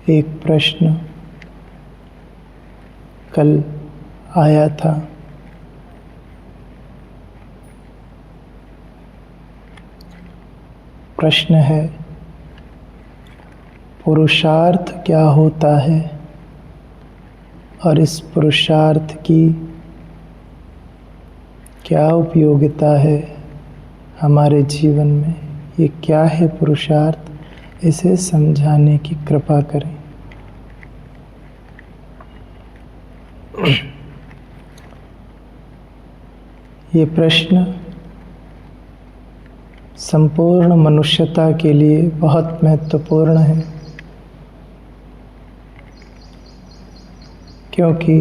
एक प्रश्न कल आया था। प्रश्न है, पुरुषार्थ क्या होता है और इस पुरुषार्थ की क्या उपयोगिता है हमारे जीवन में। ये क्या है पुरुषार्थ, इसे समझाने की कृपा करें। ये प्रश्न संपूर्ण मनुष्यता के लिए बहुत महत्वपूर्ण है, क्योंकि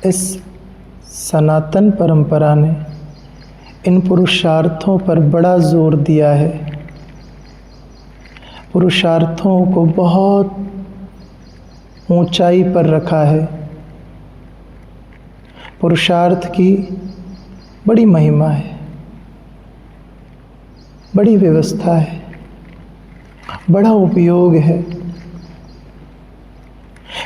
इस सनातन परंपरा ने इन पुरुषार्थों पर बड़ा जोर दिया है। पुरुषार्थों को बहुत ऊंचाई पर रखा है। पुरुषार्थ की बड़ी महिमा है, बड़ी व्यवस्था है, बड़ा उपयोग है।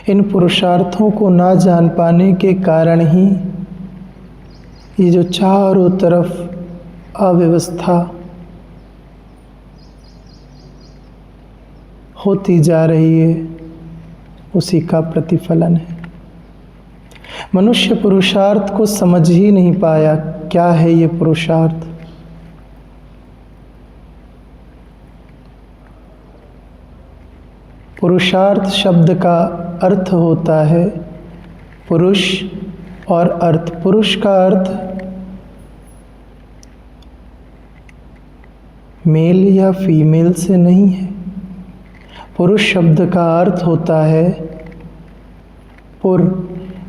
इन पुरुषार्थों को ना जान पाने के कारण ही ये जो चारों तरफ अव्यवस्था होती जा रही है, उसी का प्रतिफलन है। मनुष्य पुरुषार्थ को समझ ही नहीं पाया। क्या है ये पुरुषार्थ? पुरुषार्थ शब्द का अर्थ होता है पुरुष और अर्थ। पुरुष का अर्थ मेल या फीमेल से नहीं है। पुरुष शब्द का अर्थ होता है पुर,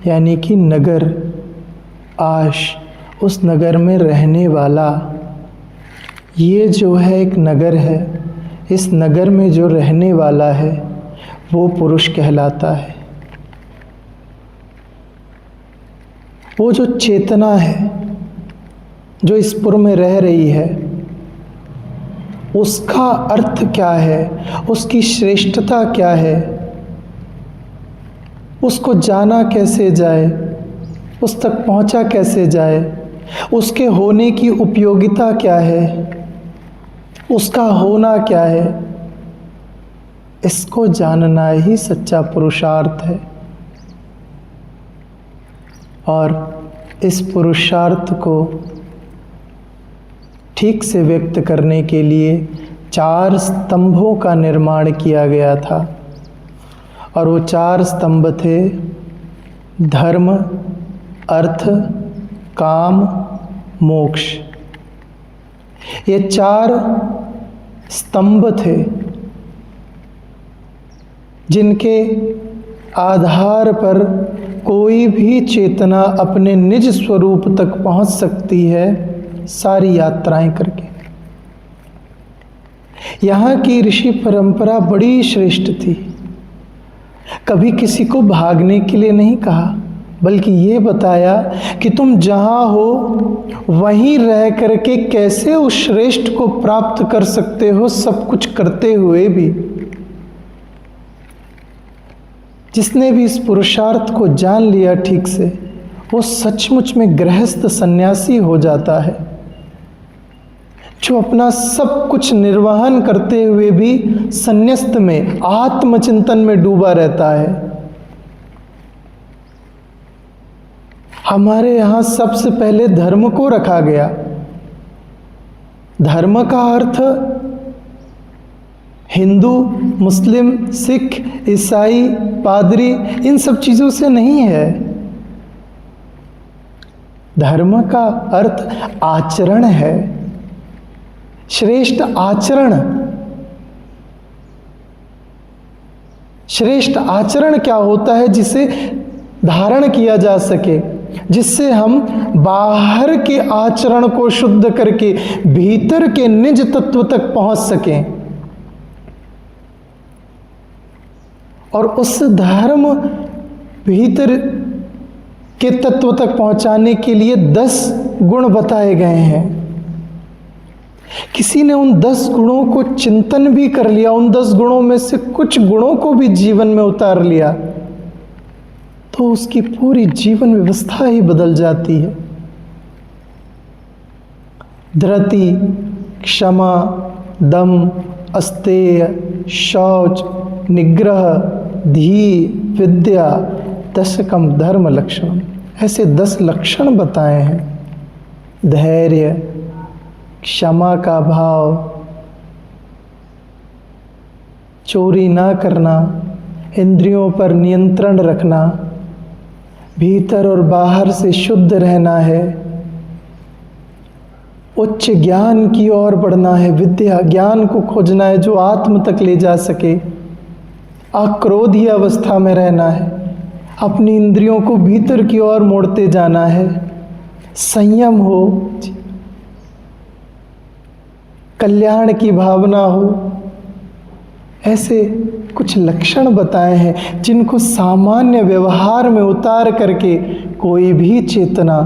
यानी कि नगर, आश, उस नगर में रहने वाला। ये जो है एक नगर है, इस नगर में जो रहने वाला है वो पुरुष कहलाता है। वो जो चेतना है जो इस पुर में रह रही है, उसका अर्थ क्या है, उसकी श्रेष्ठता क्या है, उसको जाना कैसे जाए, उस तक पहुंचा कैसे जाए, उसके होने की उपयोगिता क्या है, उसका होना क्या है, इसको जानना ही सच्चा पुरुषार्थ है। और इस पुरुषार्थ को ठीक से व्यक्त करने के लिए 4 स्तंभों का निर्माण किया गया था। और वो 4 स्तंभ थे धर्म, अर्थ, काम, मोक्ष। ये 4 स्तंभ थे जिनके आधार पर कोई भी चेतना अपने निज स्वरूप तक पहुंच सकती है, सारी यात्राएं करके। यहाँ की ऋषि परंपरा बड़ी श्रेष्ठ थी। कभी किसी को भागने के लिए नहीं कहा, बल्कि ये बताया कि तुम जहाँ हो वहीं रह करके कैसे उस श्रेष्ठ को प्राप्त कर सकते हो, सब कुछ करते हुए भी। जिसने भी इस पुरुषार्थ को जान लिया ठीक से, वो सचमुच में गृहस्थ सन्यासी हो जाता है, जो अपना सब कुछ निर्वहन करते हुए भी संन्यस्त में, आत्मचिंतन में डूबा रहता है। हमारे यहाँ सबसे पहले धर्म को रखा गया। धर्म का अर्थ हिंदू, मुस्लिम, सिख, ईसाई, पादरी, इन सब चीजों से नहीं है। धर्म का अर्थ आचरण है, श्रेष्ठ आचरण। श्रेष्ठ आचरण क्या होता है? जिसे धारण किया जा सके, जिससे हम बाहर के आचरण को शुद्ध करके भीतर के निज तत्व तक पहुंच सकें। और उस धर्म भीतर के तत्व तक पहुंचाने के लिए 10 गुण बताए गए हैं। किसी ने उन 10 गुणों को चिंतन भी कर लिया, उन 10 गुणों में से कुछ गुणों को भी जीवन में उतार लिया, तो उसकी पूरी जीवन व्यवस्था ही बदल जाती है। धृति, क्षमा, दम, अस्तेय, शौच, निग्रह, धी, विद्या, दशकम धर्म लक्षण, ऐसे 10 लक्षण बताए हैं। धैर्य, क्षमा का भाव, चोरी ना करना, इंद्रियों पर नियंत्रण रखना, भीतर और बाहर से शुद्ध रहना है, उच्च ज्ञान की ओर बढ़ना है, विद्या ज्ञान को खोजना है जो आत्म तक ले जा सके, अक्रोधी अवस्था में रहना है, अपनी इंद्रियों को भीतर की ओर मोड़ते जाना है, संयम हो, कल्याण की भावना हो। ऐसे कुछ लक्षण बताए हैं जिनको सामान्य व्यवहार में उतार करके कोई भी चेतना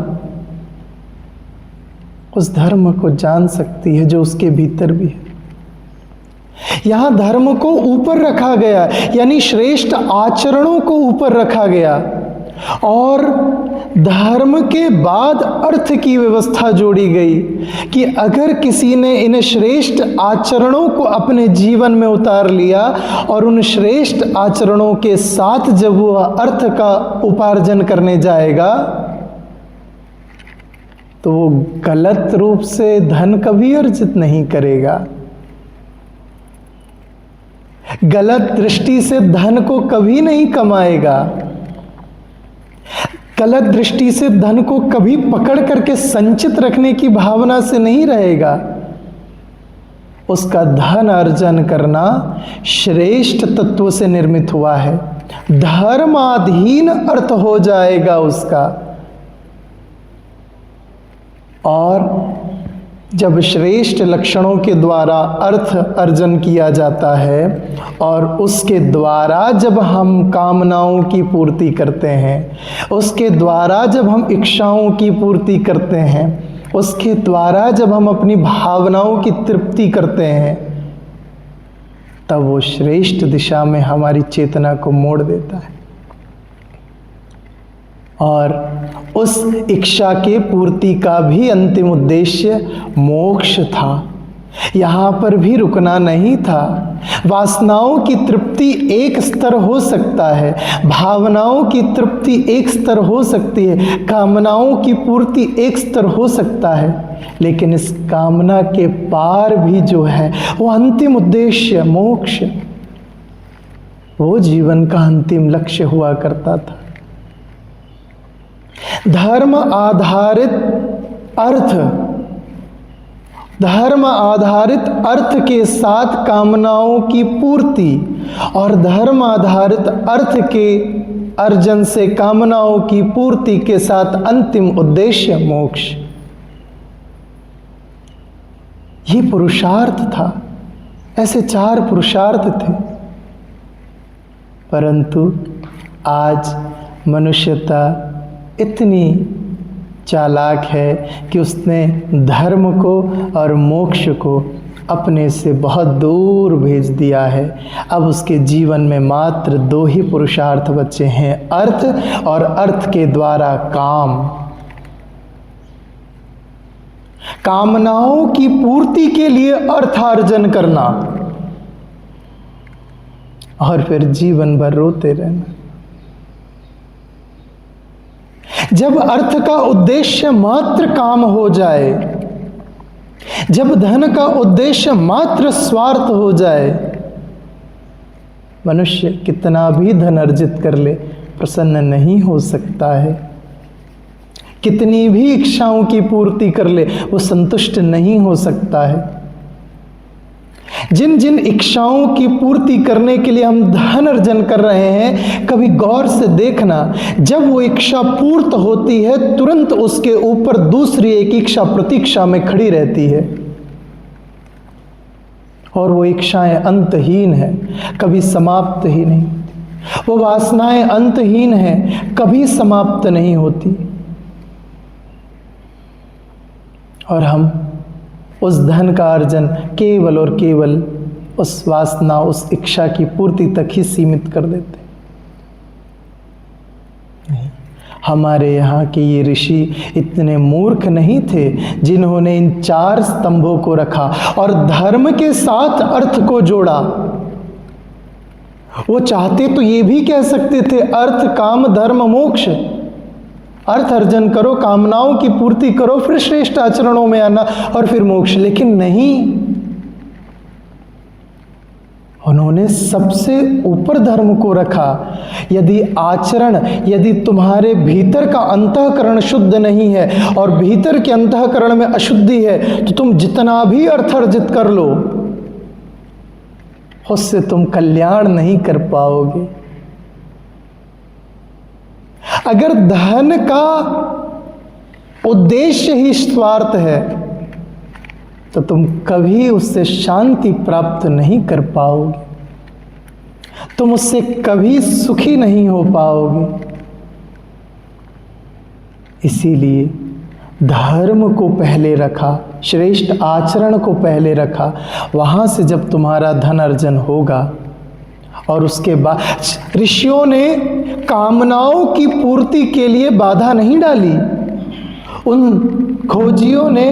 उस धर्म को जान सकती है जो उसके भीतर भी है। यहां धर्म को ऊपर रखा गया, यानी श्रेष्ठ आचरणों को ऊपर रखा गया, और धर्म के बाद अर्थ की व्यवस्था जोड़ी गई कि अगर किसी ने इन श्रेष्ठ आचरणों को अपने जीवन में उतार लिया और उन श्रेष्ठ आचरणों के साथ जब वह अर्थ का उपार्जन करने जाएगा तो वो गलत रूप से धन कभी अर्जित नहीं करेगा, गलत दृष्टि से धन को कभी नहीं कमाएगा, गलत दृष्टि से धन को कभी पकड़ करके संचित रखने की भावना से नहीं रहेगा। उसका धन अर्जन करना श्रेष्ठ तत्व से निर्मित हुआ है, धर्माधीन अर्थ हो जाएगा उसका। और जब श्रेष्ठ लक्षणों के द्वारा अर्थ अर्जन किया जाता है और उसके द्वारा जब हम कामनाओं की पूर्ति करते हैं, उसके द्वारा जब हम इच्छाओं की पूर्ति करते हैं, उसके द्वारा जब हम अपनी भावनाओं की तृप्ति करते हैं, तब वो श्रेष्ठ दिशा में हमारी चेतना को मोड़ देता है। और उस इच्छा के पूर्ति का भी अंतिम उद्देश्य मोक्ष था। यहाँ पर भी रुकना नहीं था। वासनाओं की तृप्ति एक स्तर हो सकता है, भावनाओं की तृप्ति एक स्तर हो सकती है, कामनाओं की पूर्ति एक स्तर हो सकता है, लेकिन इस कामना के पार भी जो है वो अंतिम उद्देश्य मोक्ष, वो जीवन का अंतिम लक्ष्य हुआ करता था। धर्म आधारित अर्थ, धर्म आधारित अर्थ के साथ कामनाओं की पूर्ति और धर्म आधारित अर्थ के अर्जन से कामनाओं की पूर्ति के साथ अंतिम उद्देश्य मोक्ष, ये पुरुषार्थ था। ऐसे 4 पुरुषार्थ थे, परंतु आज मनुष्यता इतनी चालाक है कि उसने धर्म को और मोक्ष को अपने से बहुत दूर भेज दिया है। अब उसके जीवन में मात्र 2 ही पुरुषार्थ बचे हैं, अर्थ और अर्थ के द्वारा काम। कामनाओं की पूर्ति के लिए अर्थार्जन करना और फिर जीवन भर रोते रहना। जब अर्थ का उद्देश्य मात्र काम हो जाए, जब धन का उद्देश्य मात्र स्वार्थ हो जाए, मनुष्य कितना भी धन अर्जित कर ले प्रसन्न नहीं हो सकता है, कितनी भी इच्छाओं की पूर्ति कर ले वो संतुष्ट नहीं हो सकता है। जिन जिन इच्छाओं की पूर्ति करने के लिए हम धन अर्जन कर रहे हैं, कभी गौर से देखना, जब वो इच्छा पूर्त होती है तुरंत उसके ऊपर दूसरी एक इच्छा प्रतीक्षा में खड़ी रहती है, और वो इच्छाएं अंतहीन है, कभी समाप्त ही नहीं। वो वासनाएं अंतहीन है, कभी समाप्त नहीं होती। और हम उस धन का अर्जन केवल और केवल उस वासना, उस इच्छा की पूर्ति तक ही सीमित कर देते। नहीं, हमारे यहाँ के ये ऋषि इतने मूर्ख नहीं थे जिन्होंने इन 4 स्तंभों को रखा और धर्म के साथ अर्थ को जोड़ा। वो चाहते तो ये भी कह सकते थे अर्थ काम धर्म मोक्ष, अर्थ अर्जन करो, कामनाओं की पूर्ति करो, फिर श्रेष्ठ आचरणों में आना और फिर मोक्ष। लेकिन नहीं, उन्होंने सबसे ऊपर धर्म को रखा। यदि आचरण, यदि तुम्हारे भीतर का अंतःकरण शुद्ध नहीं है और भीतर के अंतःकरण में अशुद्धि है तो तुम जितना भी अर्थ अर्जित कर लो, उससे तुम कल्याण नहीं कर पाओगे। अगर धन का उद्देश्य ही स्वार्थ है तो तुम कभी उससे शांति प्राप्त नहीं कर पाओगे, तुम उससे कभी सुखी नहीं हो पाओगे। इसीलिए धर्म को पहले रखा, श्रेष्ठ आचरण को पहले रखा। वहां से जब तुम्हारा धन अर्जन होगा और उसके बाद ऋषियों ने कामनाओं की पूर्ति के लिए बाधा नहीं डाली। उन खोजियों ने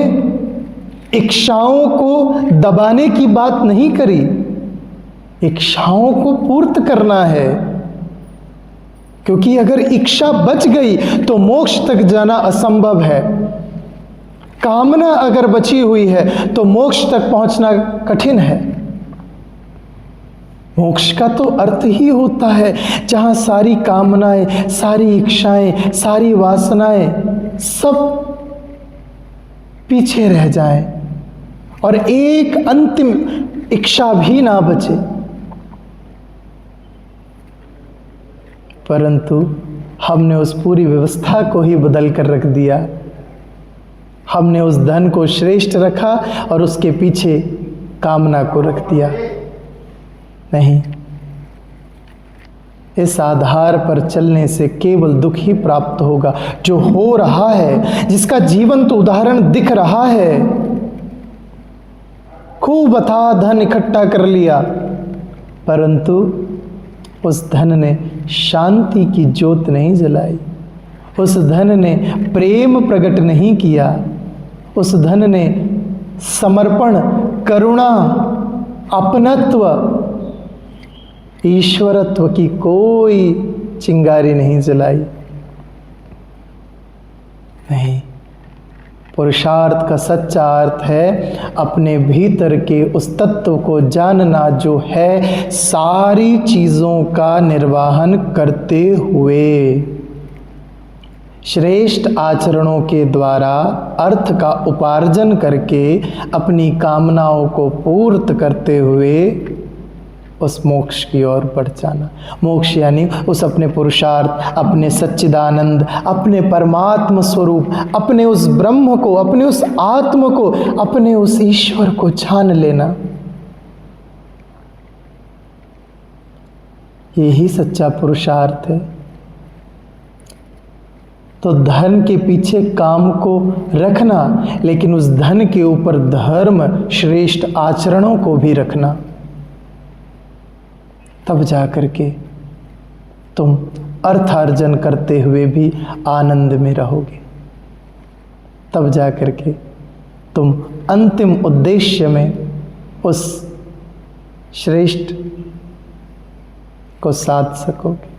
इच्छाओं को दबाने की बात नहीं करी। इच्छाओं को पूर्त करना है, क्योंकि अगर इच्छा बच गई तो मोक्ष तक जाना असंभव है। कामना अगर बची हुई है तो मोक्ष तक पहुंचना कठिन है। मोक्ष का तो अर्थ ही होता है जहां सारी कामनाएं, सारी इच्छाएं, सारी वासनाएं सब पीछे रह जाएं और एक अंतिम इच्छा भी ना बचे। परंतु हमने उस पूरी व्यवस्था को ही बदल कर रख दिया। हमने उस धन को श्रेष्ठ रखा और उसके पीछे कामना को रख दिया। नहीं, इस आधार पर चलने से केवल दुख ही प्राप्त होगा। जो हो रहा है, जिसका जीवंत उदाहरण दिख रहा है, खूब अथाह धन इकट्ठा कर लिया, परंतु उस धन ने शांति की ज्योत नहीं जलाई, उस धन ने प्रेम प्रकट नहीं किया, उस धन ने समर्पण, करुणा, अपनत्व, ईश्वरत्व की कोई चिंगारी नहीं जलाई। नहीं, पुरुषार्थ का सच्चा अर्थ है अपने भीतर के उस तत्व को जानना जो है सारी चीज़ों का निर्वाहन करते हुए, श्रेष्ठ आचरणों के द्वारा अर्थ का उपार्जन करके अपनी कामनाओं को पूर्त करते हुए उस मोक्ष की ओर बढ़ जाना। मोक्ष यानी उस अपने पुरुषार्थ, अपने सच्चिदानंद, अपने परमात्म स्वरूप, अपने उस ब्रह्म को, अपने उस आत्म को, अपने उस ईश्वर को जान लेना। यही सच्चा पुरुषार्थ है। तो धन के पीछे काम को रखना, लेकिन उस धन के ऊपर धर्म, श्रेष्ठ आचरणों को भी रखना। तब जाकर के तुम अर्थार्जन करते हुए भी आनंद में रहोगे। तब जाकर के तुम अंतिम उद्देश्य में उस श्रेष्ठ को साध सकोगे।